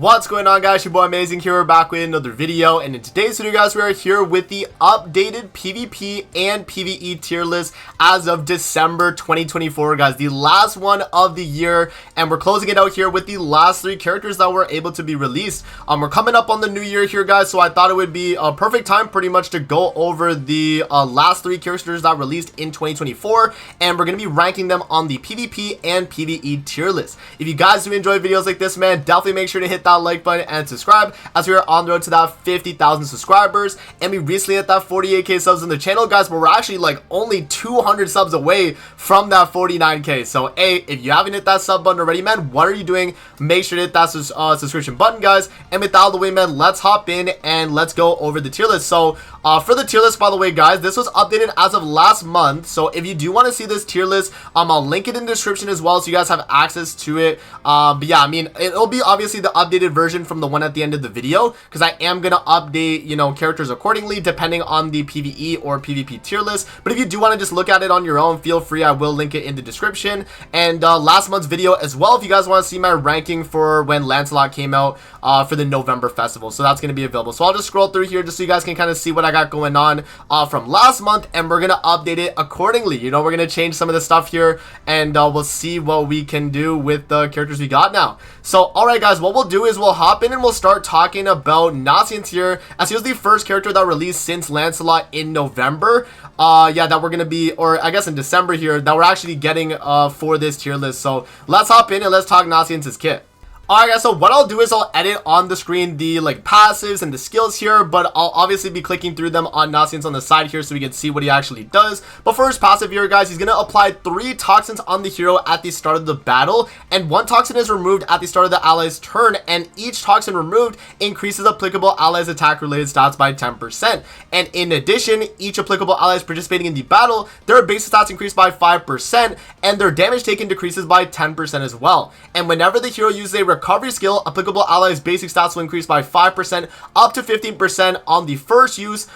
What's going on, guys? Your boy Amazing here. We're back with another video, and in today's video, guys, we are here with the updated PvP and PvE tier list as of December 2024, guys, the last one of the year, and we're closing it out here with the last 3 characters that were able to be released. We're coming up on the new year here, guys, so I thought it would be a perfect time pretty much to go over the last 3 characters that released in 2024, and we're going to be ranking them on the PvP and PvE tier list. If you guys do enjoy videos like this, man, definitely make sure to hit that like button and subscribe, as we are on the road to that 50,000 subscribers, and we recently hit that 48k subs on the channel, guys, but we're actually like only 200 subs away from that 49k. So if you haven't hit that sub button already, man, what are you doing? Make sure to hit that subscription button, guys. And with that out of the way, man, let's hop in and let's go over the tier list. So for the tier list, by the way, guys, this was updated as of last month, so if you do want to see this tier list, I'll link it in the description as well, so you guys have access to it. But yeah, I mean, it'll be obviously the updated version from the one at the end of the video, because I am gonna update, you know, characters accordingly depending on the PvE or PvP tier list. But if you do want to just look at it on your own, feel free. I will link it in the description. And last month's video as well, if you guys want to see my ranking for when Lancelot came out for the November festival, so that's going to be available. So I'll just scroll through here just so you guys can kind of see what I got going on from last month, and we're gonna update it accordingly. You know, we're gonna change some of the stuff here, and we'll see what we can do with the characters we got now. So alright, guys, what we'll do is we'll hop in and we'll start talking about Nociens here, as he was the first character that released since Lancelot in November. Yeah, that we're gonna be, or I guess in December here, that we're actually getting for this tier list. So let's hop in and let's talk Nociens' kit. Alright, guys, so what I'll do is I'll edit on the screen the passives and the skills here, but I'll obviously be clicking through them on Nociens on the side here so we can see what he actually does. But for his passive here, guys, he's going to apply 3 toxins on the hero at the start of the battle, and 1 toxin is removed at the start of the ally's turn, and each toxin removed increases applicable allies attack related stats by 10%. And in addition, each applicable allies participating in the battle, their base stats increase by 5%, and their damage taken decreases by 10% as well. And whenever the hero uses a recovery skill, applicable allies basic stats will increase by 5% up to 15% on the first use.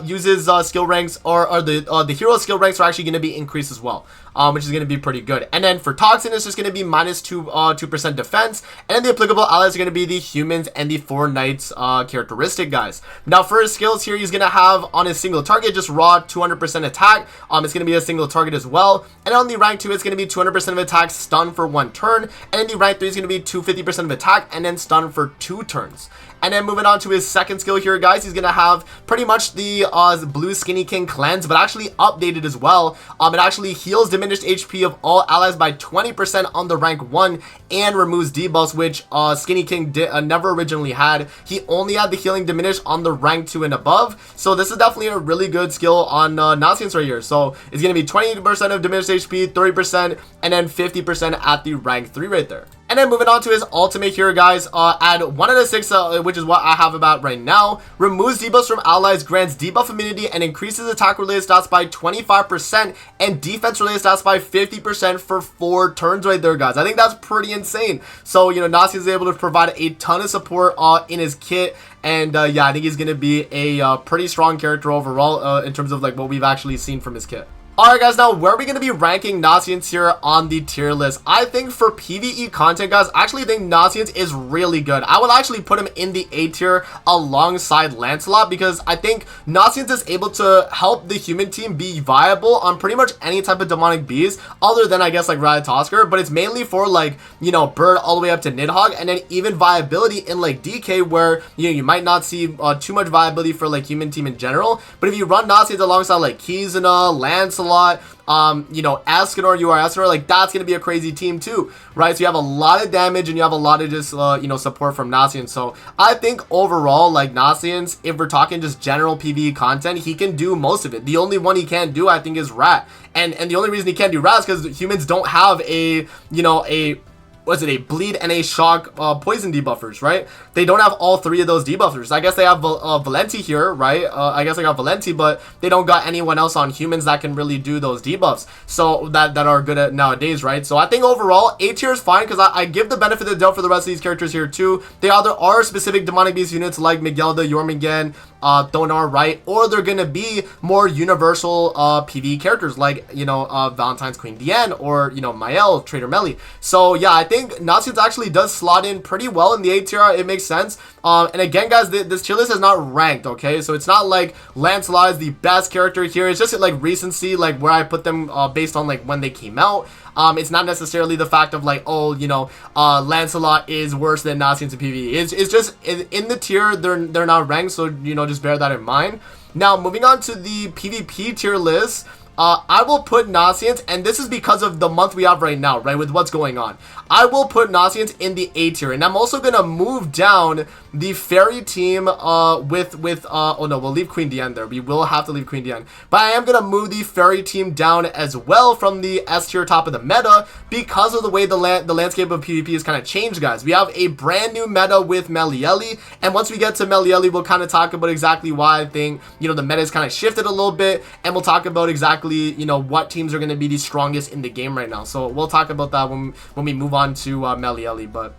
Uses skill ranks, or the hero skill ranks are actually going to be increased as well, which is going to be pretty good. And then for toxin, it's just going to be minus 2% defense, and then the applicable allies are going to be the humans and the 4 knights characteristic, guys. Now for his skills here, he's going to have on his single target just raw 200% attack. It's going to be a single target as well, and on the rank 2 it's going to be 200% of attack, stun for 1 turn, and then the rank 3 is going to be 250% of attack and then stun for 2 turns. And then moving on to his second skill here, guys, he's going to have pretty much the Blue Skinny King cleanse, but actually updated as well. It actually heals diminished HP of all allies by 20% on the rank 1 and removes debuffs, which Skinny King never originally had. He only had the healing diminished on the rank 2 and above. So this is definitely a really good skill on Nociens right here. So it's going to be 20% of diminished HP, 30%, and then 50% at the rank 3 right there. And then moving on to his ultimate here, guys, add 1 out of 6, which is what I have about right now. Removes debuffs from allies, grants debuff immunity, and increases attack related stats by 25% and defense related stats by 50% for 4 turns right there, guys. I think that's pretty insane. So, you know, Nociens is able to provide a ton of support in his kit. And yeah, I think he's going to be a pretty strong character overall in terms of like what we've actually seen from his kit. Alright, guys, now where are we going to be ranking Nociens here on the tier list? I think for PvE content, guys, I actually think Nociens is really good. I would actually put him in the A tier alongside Lancelot, because I think Nociens is able to help the human team be viable on pretty much any type of demonic beast, other than I guess like Ratatoskr, but it's mainly for like, you know, Bird all the way up to Nidhogg, and then even viability in like DK, where, you know, you might not see too much viability for like human team in general. But if you run Nociens alongside like Kizuna, Lancelot, you know, Escanor, Escanor, like that's gonna be a crazy team too, right? So you have a lot of damage and you have a lot of just you know, support from Nociens. So I think overall, like Nociens, if we're talking just general PvE content, he can do most of it. The only one he can't do, I think, is Rat, and the only reason he can't do Rat is because humans don't have a, you know, a bleed and a shock poison debuffers, right? They don't have all 3 of those debuffers. I guess they have Valenti here, right? I guess I got Valenti, but they don't got anyone else on humans that can really do those debuffs, so that are good at nowadays, right? So I think overall A tier is fine, because I give the benefit of the doubt for the rest of these characters here too. They either are specific demonic beast units like Miguelda, Jormungand, Thonar, right? Or they're gonna be more universal PvE characters like, you know, Valentine's Queen Diane, or, you know, Mael, Trader Melly. So yeah, I think think Nasians actually does slot in pretty well in the A tier. It makes sense. And again, guys, this tier list is not ranked, okay? So it's not like Lancelot is the best character here. It's just like recency, like where I put them based on like when they came out. It's not necessarily the fact of like, oh, you know, Lancelot is worse than Nasians in PvE. It's just in the tier, they're not ranked, so, you know, just bear that in mind. Now, moving on to the PvP tier list, I will put Nasians, and this is because of the month we have right now, right, with what's going on. I will put Nasians in the A tier, and I'm also going to move down the fairy team oh no, we'll leave Queen Diane there. We will have to leave Queen Diane. But I am going to move the fairy team down as well from the S tier top of the meta because of the way the landscape of PvP is kind of changed, guys. We have a brand new meta with Melieli, and once we get to Melieli, we'll kind of talk about exactly why I think, you know, the meta has kind of shifted a little bit, and we'll talk about exactly, you know, what teams are going to be the strongest in the game right now. So we'll talk about that when we move on to Melieli. But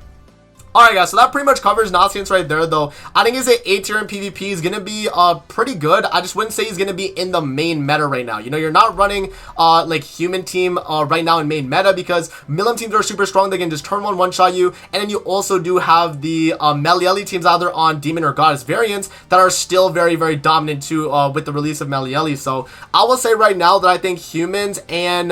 alright, guys, so that pretty much covers Nasians right there, though. I think his A tier in PvP is going to be pretty good. I just wouldn't say he's going to be in the main meta right now. You know, you're not running like human team right now in main meta because Milim teams are super strong. They can just turn one-shot you. And then you also do have the Melieli teams either on Demon or Goddess variants that are still very, very dominant too with the release of Melieli. So I will say right now that I think humans and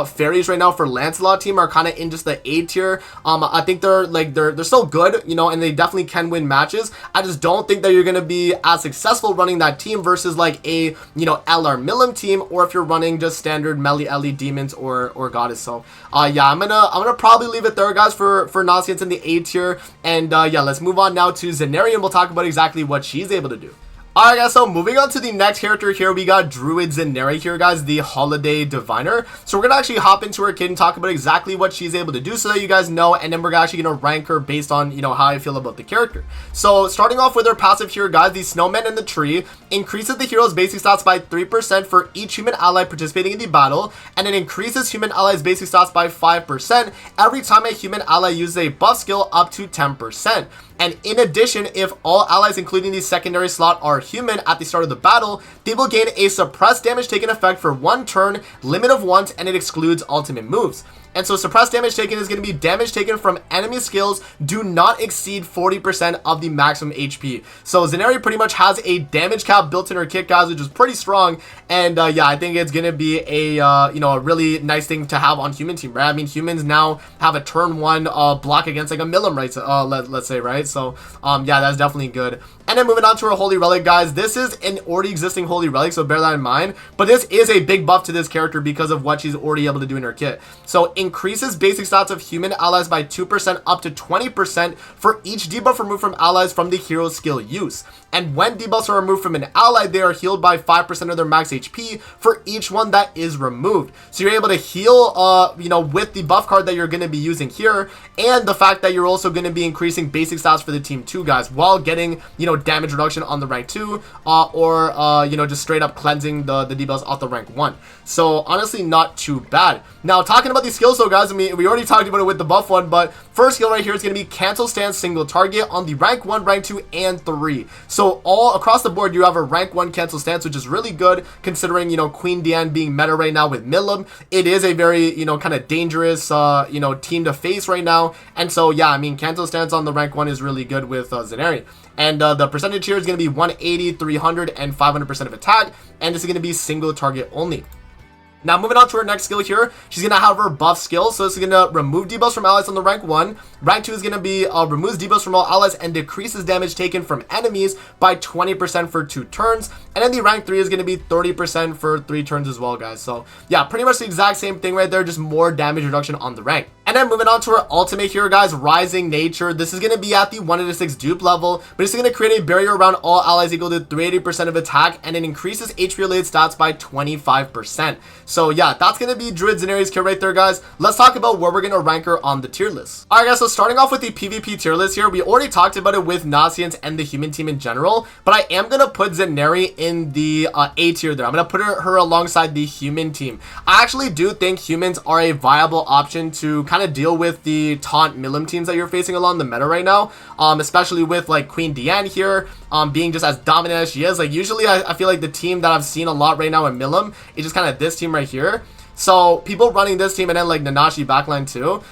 fairies right now for Lancelot team are kind of in just the A tier. I think they're still good, you know, and they definitely can win matches. I just don't think that you're going to be as successful running that team versus like a, you know, LR Milim team, or if you're running just standard Melieli demons or Goddess. So yeah, I'm gonna probably leave it there, guys, for Nasians in the A tier. And yeah, let's move on now to Zenari, and we'll talk about exactly what she's able to do. Alright, guys, so moving on to the next character here, we got Druid Zenari here, guys, the Holiday Diviner. So we're going to actually hop into her kit and talk about exactly what she's able to do so that you guys know, and then we're actually going to rank her based on, you know, how I feel about the character. So starting off with her passive here, guys, the Snowman in the Tree increases the hero's basic stats by 3% for each human ally participating in the battle, and it increases human allies' basic stats by 5% every time a human ally uses a buff skill up to 10%. And in addition, if all allies including the secondary slot are human at the start of the battle, they will gain a suppressed damage taken effect for 1 turn, limit of once, and it excludes ultimate moves. And so suppressed damage taken is going to be damage taken from enemy skills do not exceed 40% of the maximum HP. So Zenari pretty much has a damage cap built in her kit, guys, which is pretty strong. And yeah, I think it's going to be a you know, a really nice thing to have on human team, right? I mean, humans now have a turn 1 block against like a Milim, right? Let's say, right? So yeah, that's definitely good. And then moving on to our Holy Relic, guys. This is an already existing Holy Relic, so bear that in mind. But this is a big buff to this character because of what she's already able to do in her kit. So increases basic stats of human allies by 2% up to 20% for each debuff removed from allies from the hero's skill use. And when debuffs are removed from an ally, they are healed by 5% of their max HP for each one that is removed. So you're able to heal, you know, with the buff card that you're going to be using here, and the fact that you're also going to be increasing basic stats for the team too, guys, while getting, you know, damage reduction on the rank 2, or you know, just straight up cleansing the debuffs off the rank 1. So honestly, not too bad. Now talking about these skills, so guys, I mean, we already talked about it with the buff one, but first skill right here is going to be cancel stance single target on the rank 1, rank 2, and 3. So all across the board, you have a rank 1 cancel stance, which is really good considering, you know, Queen Diane being meta right now with Milim. It is a very, you know, kind of dangerous, you know, team to face right now. And so yeah, I mean, cancel stance on the rank 1 is really good with Zenari. And the percentage here is going to be 180, 300, and 500% of attack. And this is going to be single target only. Now, moving on to her next skill here, she's going to have her buff skill. So this is going to remove debuffs from allies on the rank 1. Rank 2 is going to be removes debuffs from all allies and decreases damage taken from enemies by 20% for 2 turns. And then the rank 3 is going to be 30% for 3 turns as well, guys. So yeah, pretty much the exact same thing right there, just more damage reduction on the rank. And then moving on to her ultimate here, guys, Rising Nature. This is going to be at the 1/6 dupe level, but it's going to create a barrier around all allies equal to 380% of attack, and it increases HP related stats by 25%. So yeah, that's going to be Druid Zenari's kit right there, guys. Let's talk about where we're going to rank her on the tier list. Alright, guys, so starting off with the PvP tier list here, we already talked about it with Nasians and the human team in general, but I am going to put Zenari in the A tier there. I'm going to put her alongside the human team. I actually do think humans are a viable option to kind of deal with the taunt Milim teams that you're facing along the meta right now, especially with like Queen Diane here being just as dominant as she is. Like usually I feel like the team that I've seen a lot right now in Milim is just kind of this team right here. So people running this team and then like Nanashi backline too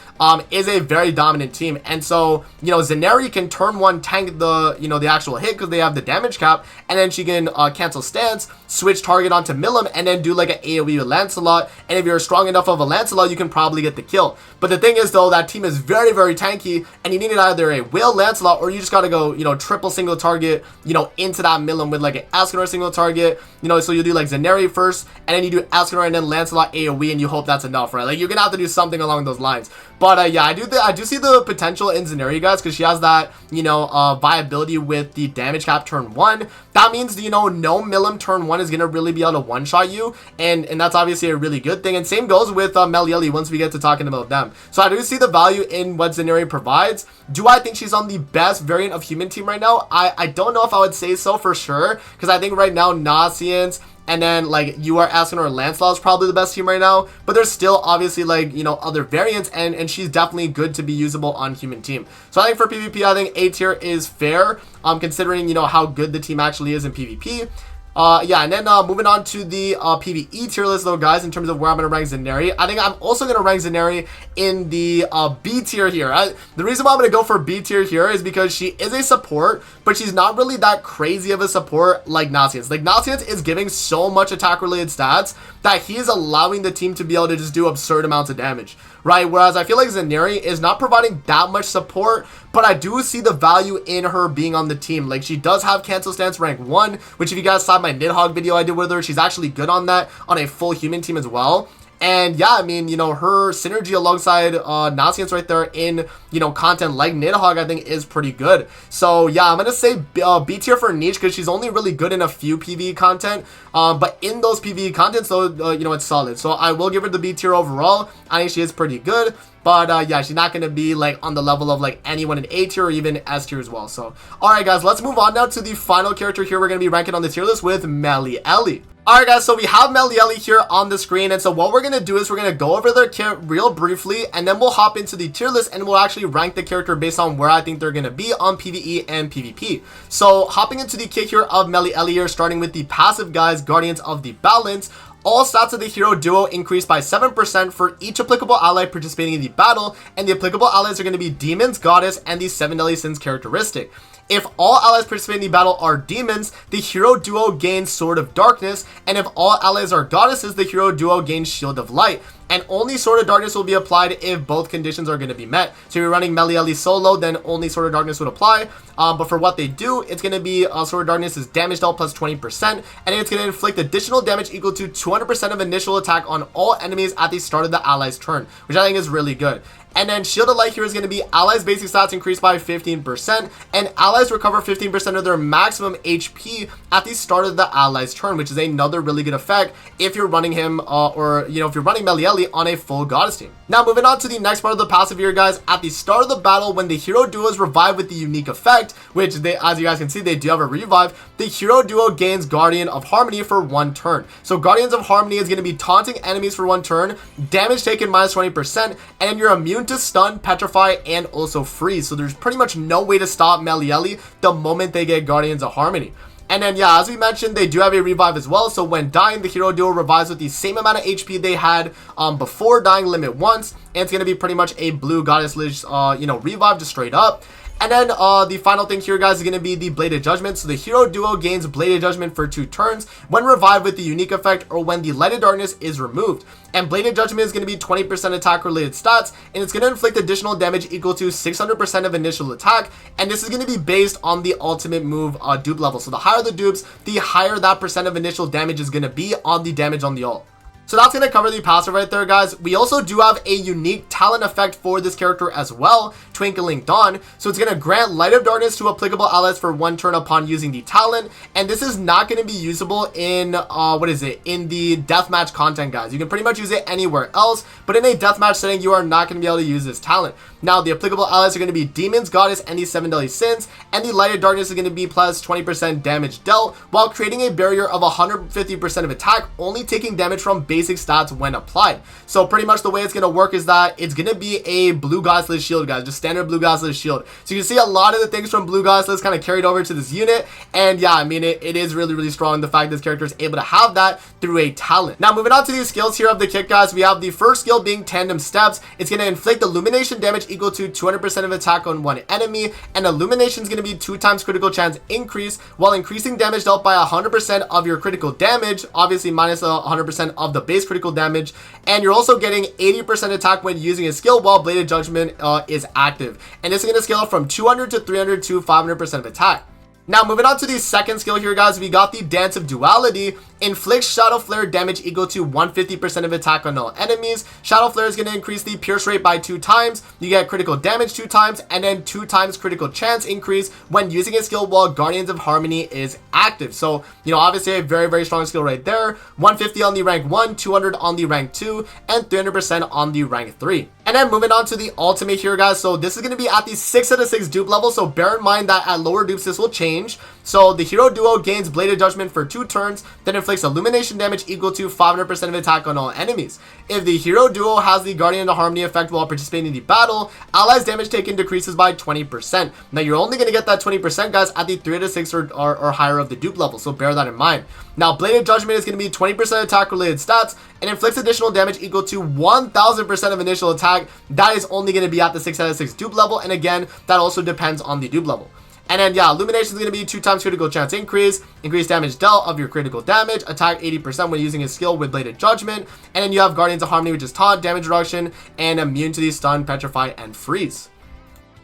is a very dominant team. And so, you know, Zeneri can turn 1 tank the, you know, the actual hit because they have the damage cap, and then she can cancel stance, switch target onto Milim, and then do like an AoE with Lancelot. And if you're strong enough of a Lancelot, you can probably get the kill. But the thing is though, that team is very, very tanky, and you needed either a Will Lancelot, or you just gotta go, you know, triple single target, you know, into that Milim with like an Escanor single target, you know. So you do like Zeneri first, and then you do Escanor and then Lancelot AoE, and you hope that's enough, right? Like you're gonna have to do something along those lines. But yeah, I do see the potential in Zeneri, guys, because she has that, you know, viability with the damage cap turn 1. That means, you know, no Milim turn 1 is gonna really be able to one-shot you, and that's obviously a really good thing. And same goes with Melieli once we get to talking about them. So I do see the value in what Zeneri provides. Do I think she's on the best variant of human team right now? I don't know if I would say so for sure, because I think right now Nasians and then like UR Escanor or Lancelot is probably the best team right now, but there's still obviously like, you know, other variants, and she's definitely good to be usable on human team. So I think for PvP, I think A tier is fair, considering, you know, how good the team actually is in PvP. Yeah, and then moving on to the PvE tier list though, guys, in terms of where I'm going to rank Zeneri. I think I'm also going to rank Zeneri in the B tier here. The reason why I'm going to go for B tier here is because she is a support, but she's not really that crazy of a support like Nasians. Like Nasians is giving so much attack related stats that he is allowing the team to be able to just do absurd amounts of damage, right? Whereas I feel like Zeneri is not providing that much support, but I do see the value in her being on the team. Like she does have cancel stance rank 1, which if you guys saw my Nidhogg video I did with her, she's actually good on that on a full human team as well. And yeah, I mean, you know, her synergy alongside Nasians right there in, you know, content like Nidhogg, I think is pretty good. So yeah, I'm going to say B tier for Niche because she's only really good in a few PvE content. But in those PvE contents though, you know, it's solid. So I will give her the B tier overall. I think she is pretty good. But yeah, she's not going to be like on the level of like anyone in A tier or even S tier as well. So, alright guys, let's move on now to the final character here we're going to be ranking on the tier list with Melieli. Alright guys, so we have Melieli here on the screen, and so what we're going to do is we're going to go over their kit real briefly, and then we'll hop into the tier list and we'll actually rank the character based on where I think they're going to be on PvE and PvP. So hopping into the kit here of Melieli here, starting with the passive guys, Guardians of the Balance. All stats of the hero duo increase by 7% for each applicable ally participating in the battle, and the applicable allies are going to be Demons, Goddess, and the 7 Deadly Sins characteristic. If all allies participating in the battle are demons, the hero duo gains Sword of Darkness, and if all allies are goddesses, the hero duo gains Shield of Light. And only Sword of Darkness will be applied if both conditions are going to be met. So if you're running Melieli solo, then only Sword of Darkness would apply. But for what they do, it's going to be Sword of Darkness is damage dealt plus 20%, and it's going to inflict additional damage equal to 200% of initial attack on all enemies at the start of the ally's turn, which I think is really good. And then Shield of Light here is going to be allies basic stats increased by 15%, and allies recover 15% of their maximum HP at the start of the ally's turn, which is another really good effect if you're running him or, you know, if you're running Melieli on a full goddess team. Now moving on to the next part of the passive here, guys. At the start of the battle, when the hero duo is revived with the unique effect, which they, as you guys can see, they do have a revive, the hero duo gains Guardian of Harmony for 1 turn. So Guardians of Harmony is going to be taunting enemies for 1 turn, damage taken minus 20%, and then you're immune to stun, petrify, and also freeze. So there's pretty much no way to stop Melieli the moment they get Guardians of Harmony. And then yeah, as we mentioned, they do have a revive as well. So when dying, the hero duo revives with the same amount of HP they had before dying limit once, and it's going to be pretty much a blue goddess lich, you know, revive just straight up. And then the final thing here, guys, is going to be the Bladed Judgment. So the hero duo gains Bladed Judgment for 2 turns when revived with the unique effect or when the Lighted Darkness is removed. And Bladed Judgment is going to be 20% attack related stats, and it's going to inflict additional damage equal to 600% of initial attack. And this is going to be based on the ultimate move dupe level. So the higher the dupes, the higher that percent of initial damage is going to be on the damage on the ult. So that's going to cover the passive right there, guys. We also do have a unique talent effect for this character as well, Twinkling Dawn. So it's going to grant Light of Darkness to applicable allies for 1 turn upon using the talent. And this is not going to be usable in, in the deathmatch content, guys. You can pretty much use it anywhere else, but in a deathmatch setting, you are not going to be able to use this talent. Now, the applicable allies are going to be Demons, Goddess, and the 7 Deadly Sins, and the Light of Darkness is going to be plus 20% damage dealt, while creating a barrier of 150% of attack, only taking damage from basic stats when applied. So pretty much the way it's going to work is that it's going to be a blue godless shield, guys, just standard blue godless shield. So you can see a lot of the things from blue godless kind of carried over to this unit, and yeah, I mean it is really strong, the fact this character is able to have that through a talent. Now moving on to these skills here of the kit, guys, we have the first skill being tandem steps. It's going to inflict illumination damage equal to 200% of attack on one enemy, and illumination is going to be 2 times critical chance increase while increasing damage dealt by 100% of your critical damage, obviously minus 100% of the base critical damage, and you're also getting 80% attack when using a skill while Bladed Judgment is active, and this is going to scale from 200 to 300 to 500% of attack. Now moving on to the second skill here, guys, we got the Dance of Duality. Inflicts Shadow Flare damage equal to 150% of attack on all enemies. Shadow Flare is going to increase the pierce rate by 2 times. You get critical damage 2 times, and then 2 times critical chance increase when using a skill while Guardians of Harmony is active. So, you know, obviously a very strong skill right there. 150 on the rank 1, 200 on the rank 2, and 300% on the rank 3. And then moving on to the ultimate here, guys. So this is going to be at the 6 out of 6 dupe level. So bear in mind that at lower dupes this will change. So the hero duo gains Bladed Judgment for 2 turns, then inflicts illumination damage equal to 500% of attack on all enemies. If the hero duo has the Guardian of Harmony effect while participating in the battle, allies damage taken decreases by 20%. Now you're only going to get that 20%, guys, at the 3 out of 6 or higher of the dupe level, so bear that in mind. Now Bladed Judgment is going to be 20% attack related stats and inflicts additional damage equal to 1000% of initial attack. That is only going to be at the 6 out of 6 dupe level, and again, that also depends on the dupe level. And then, yeah, illumination is going to be 2 times critical chance increase, increased damage dealt of your critical damage, attack 80% when using a skill with Bladed Judgment, and then you have Guardians of Harmony, which is taunt, damage reduction, and immune to the stun, petrify, and freeze.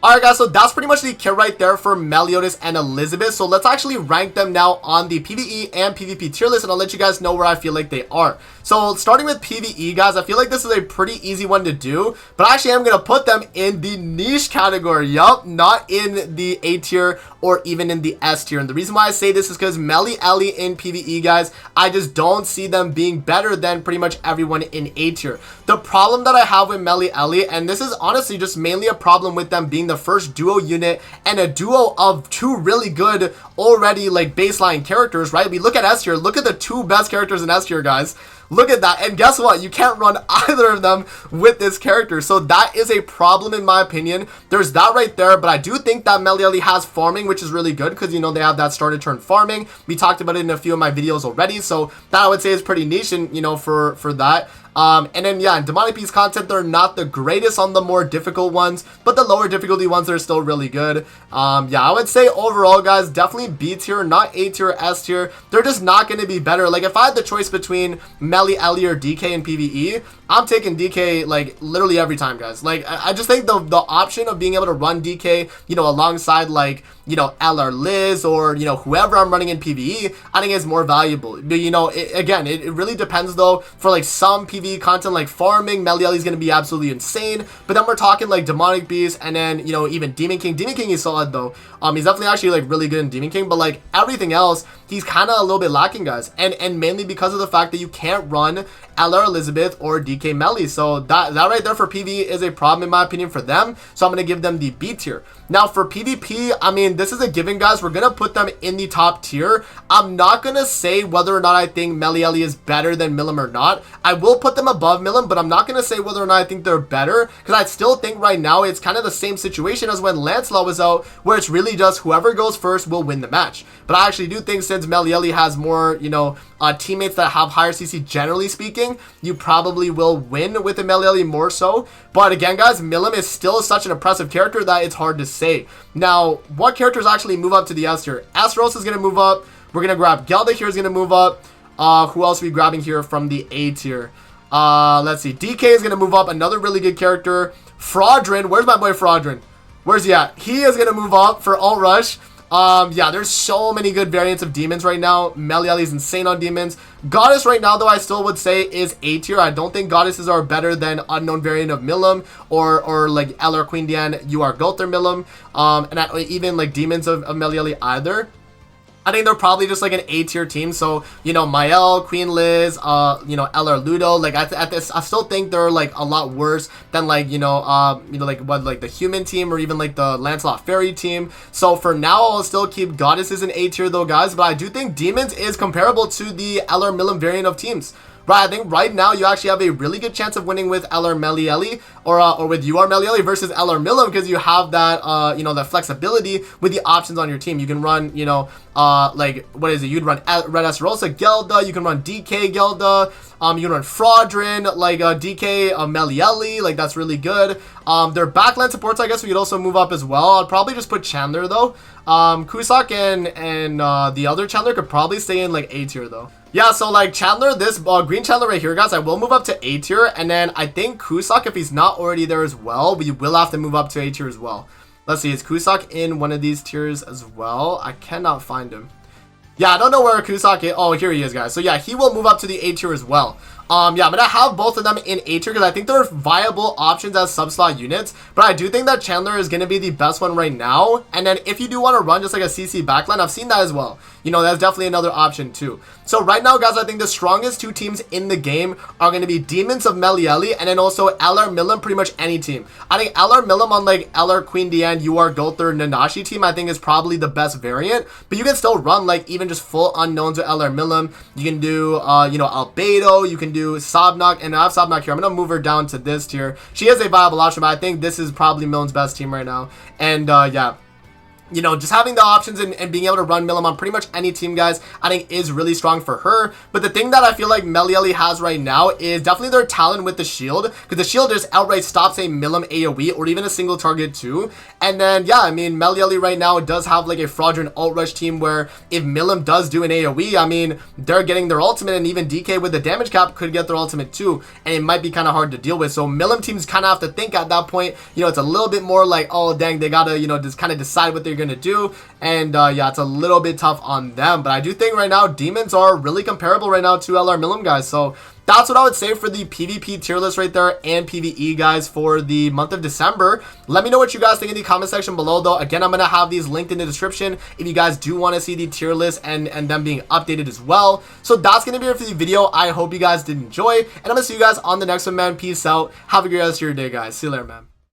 Alright guys, so that's pretty much the kit right there for Meliodas and Elizabeth. So let's actually rank them now on the PvE and PvP tier list, and I'll let you guys know where I feel like they are. So starting with PvE, guys, I feel like this is a pretty easy one to do, but actually I'm going to put them in the niche category. Yup, not in the A tier or even in the S tier. And the reason why I say this is because Melly Ellie in PvE, guys, I just don't see them being better than pretty much everyone in A tier. The problem that I have with Melly Ellie, and this is honestly just mainly a problem with them being the first duo unit and a duo of 2 really good already like baseline characters, right? We look at S tier, look at the 2 best characters in S tier, guys. Look at that, and guess what? You can't run either of them with this character, so that is a problem in my opinion. There's that right there, but I do think that Melly Ellie has farming, which is really good because, you know, they have that starter turn farming. We talked about it in a few of my videos already, so that I would say is pretty niche, and, you know, for that. And then, yeah, in Demonic Beast content, they're not the greatest on the more difficult ones, but the lower difficulty ones are still really good. Yeah, I would say overall, guys, definitely B tier, not A tier, S tier. They're just not going to be better. Like, if I had the choice between Melly Ellie or DK in PvE, I'm taking DK, like, literally every time, guys. Like, I just think the option of being able to run DK, you know, alongside, like, you know, L or Liz or, you know, whoever I'm running in PvE, I think is more valuable. But, you know, again, it really depends, though. For, like, some PvE content, like farming, Melly Ellie is going to be absolutely insane. But then we're talking, like, Demonic Beast, and then, you know, even Demon King. Demon King is solid, though. He's definitely actually, like, really good in Demon King. But, like, everything else, he's kind of a little bit lacking, guys. And mainly because of the fact that you can't run Ella Elizabeth or DK Melly. So that right there for PvE is a problem in my opinion for them. So I'm going to give them the B tier. Now for PvP, I mean, this is a given, guys. We're going to put them in the top tier. I'm not going to say whether or not I think Melly Ellie is better than Milim or not. I will put them above Milim, but I'm not going to say whether or not I think they're better, because I still think right now it's kind of the same situation as when Lancelot was out, where it's really just whoever goes first will win the match. But I actually do think since Melly Ellie has more, you know, teammates that have higher CC, generally speaking, you probably will win with the Melly Ellie more so. But again, guys, Milim is still such an impressive character that it's hard to say. Now, what characters actually move up to the S tier? Astaros is going to move up. We're going to grab Gelda here is going to move up. Who else are we grabbing here from the A tier? Let's see. DK is going to move up. Another really good character. Fraudrin. Where's my boy Fraudrin? Where's he at? He is going to move up for Alt Rush. Yeah, there's so many good variants of demons right now. Melly Ellie is insane on demons. Goddess right now, though, I still would say is A tier. I don't think goddesses are better than unknown variant of Milim or like El or Queen Diane, you are Gulther Milim. And even like demons of Melly Ellie either. I think they're probably just like an A tier team. So, you know, Mael, Queen Liz, you know, El or Ludo. Like at this, I still think they're like a lot worse than like, you know, like what, like the human team or even like the Lancelot Fairy team. So for now, I'll still keep goddesses in A tier though, guys. But I do think demons is comparable to the El or Milim variant of teams. Right, I think right now you actually have a really good chance of winning with LR Melieli or with UR Melieli versus LR Milim, because you have that, you know, that flexibility with the options on your team. You can run, you know, like, what is it? You'd run Red S Rosa Gelda, you can run DK Gelda, you can run Fraudrin, like DK Melieli, like that's really good. Their backline supports, I guess we could also move up as well. I'd probably just put Chandler though. Kusak and the other Chandler could probably stay in like A tier though. Yeah, so like Chandler, this green Chandler right here, guys, I will move up to A tier, and then I think Kusak, if he's not already there as well, we will have to move up to A tier as well. Let's see, is Kusak in one of these tiers as well? I cannot find him. Yeah, I don't know where Kusak is. Oh, here he is, guys. So yeah, he will move up to the A tier as well. Yeah, I'm gonna have both of them in A tier because I think they're viable options as sub-slot units, but I do think that Chandler is gonna be the best one right now. And then if you do want to run just like a CC backline, I've seen that as well. You know, that's definitely another option too. So right now, guys, I think the strongest two teams in the game are going to be Demons of Melieli and then also LR Milim, pretty much any team. I think LR Milim on like LR Queen Diane, UR Gother, Nanashi team, I think is probably the best variant. But you can still run like even just full unknowns with LR Milim. You can do, you know, Albedo, you can do Sabnak, and I have Sabnak here. I'm going to move her down to this tier. She is a viable option, but I think this is probably Milim's best team right now. And yeah. You know, just having the options and being able to run Milim on pretty much any team, guys, I think is really strong for her. But the thing that I feel like Melieli has right now is definitely their talent with the shield, because the shield just outright stops a Milim AoE or even a single target too. And then, yeah, I mean, Melieli right now does have like a fraudulent ult rush team where if Milim does do an AoE, I mean, they're getting their ultimate, and even DK with the damage cap could get their ultimate too. And it might be kind of hard to deal with. So Milim teams kind of have to think at that point, you know, it's a little bit more like, oh, dang, they got to, you know, just kind of decide what they're gonna do. And yeah, it's a little bit tough on them, but I do think right now demons are really comparable right now to LR Milim, guys. So that's what I would say for the PvP tier list right there and PvE, guys, for the month of December. Let me know what you guys think in the comment section below though. Again, I'm gonna have these linked in the description if you guys do want to see the tier list and them being updated as well. So that's gonna be it for the video. I hope you guys did enjoy, and I'm gonna see you guys on the next one, man. Peace out. Have a great rest of your day, guys. See you later, man.